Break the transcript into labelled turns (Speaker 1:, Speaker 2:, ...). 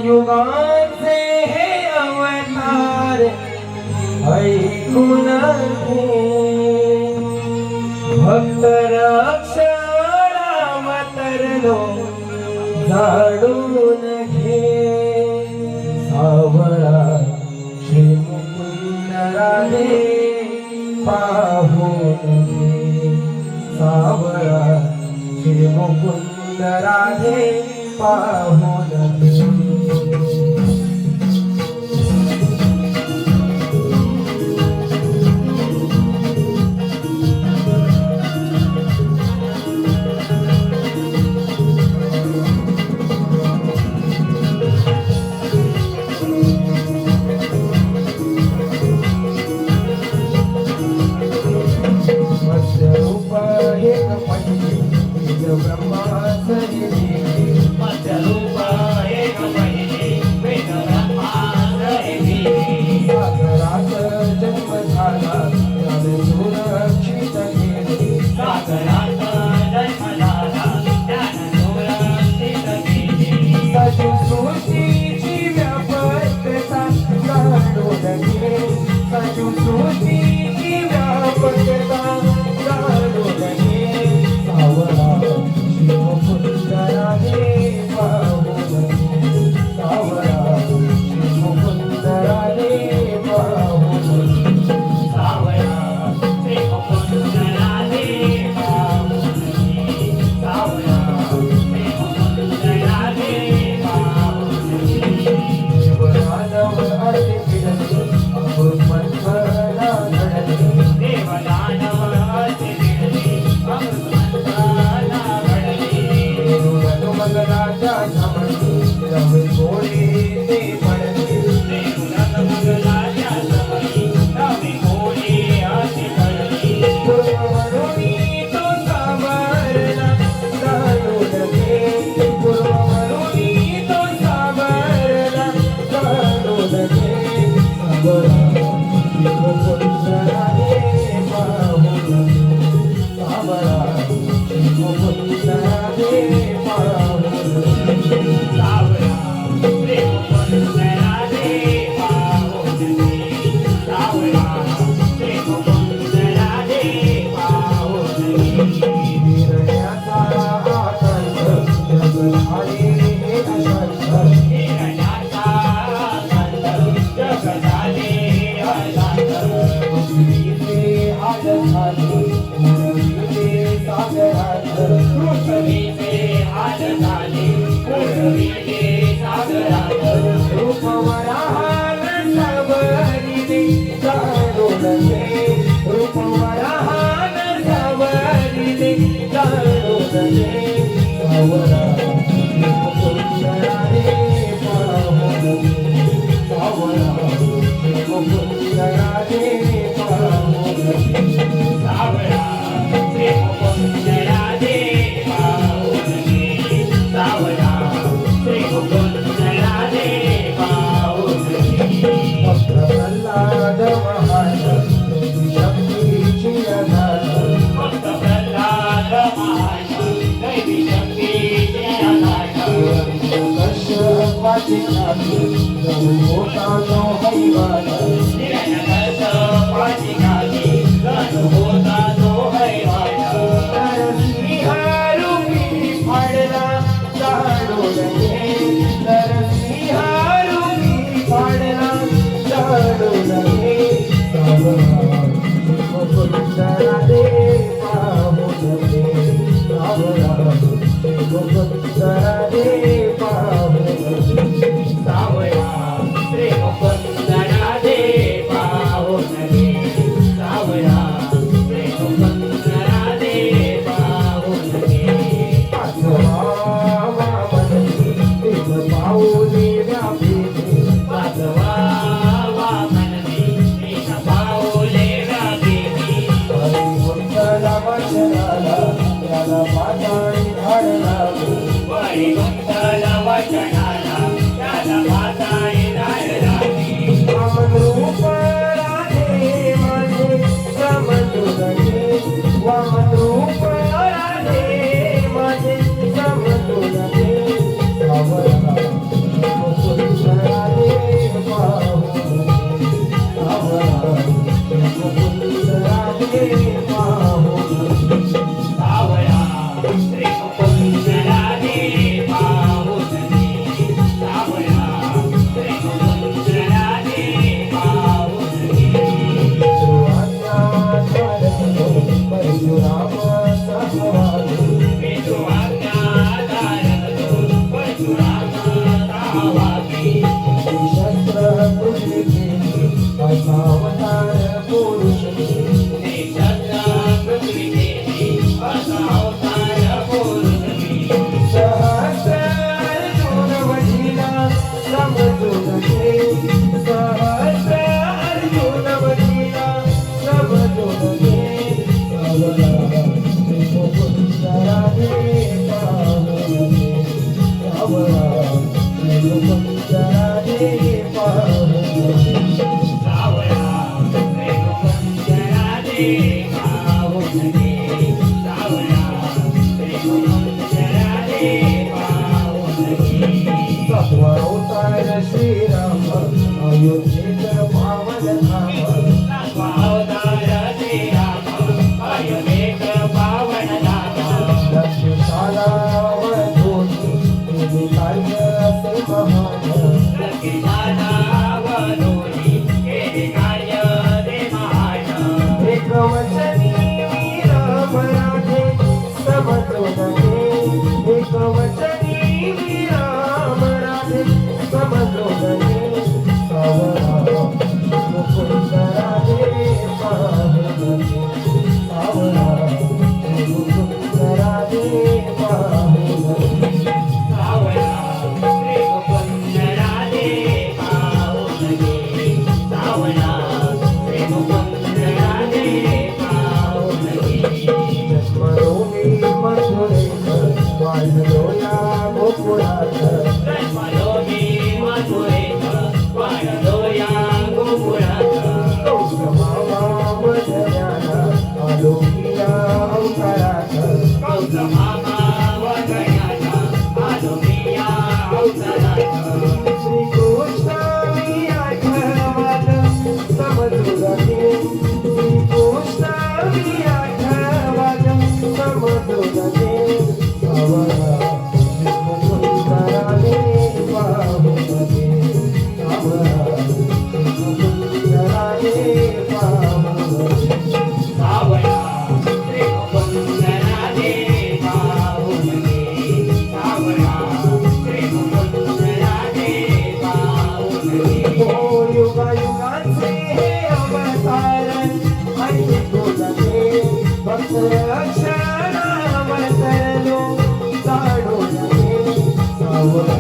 Speaker 1: युगांचे हे अवतार ऐकून घे, भक्त रक्षणावतरलो जाणून घे. सावळा श्री मुकुंद राधे पाहून घे, सावळा श्री मुकुंद राधे पाहून घे.
Speaker 2: Sawa,
Speaker 1: अवतार पुरुष सहस्र अर्जुन वडिला समजून घे सहस्र अर्जुन वडिला समजून घे अवतार श्रीराम अयोध्येत पावन धाम लक्ष्मीशाला वधूनी केले कार्य असे महान एक वचनी वीर मराठे समजून घे एक वचनी वीर मराठे समजून घे सावरा मुकुंद राधे पाहुन घे सावरा मुकुंद राधे पाहुन घे जन्मभूमी मथुरेकर वाढलो या गोकुळात कौसमामा वदन्याला आलो या अवतारात श्रीकृष्ण मी आठवत समजून घे श्रीकृष्ण मी आठवत समजून घे सावरा मुकुंद राधे पाहुन घे सावरा मुकुंद राधे पाहुन घे युगायुगांचे हे अवतार ऐकून घे भक्त अक्षरावतरलो जाणून घे सावरा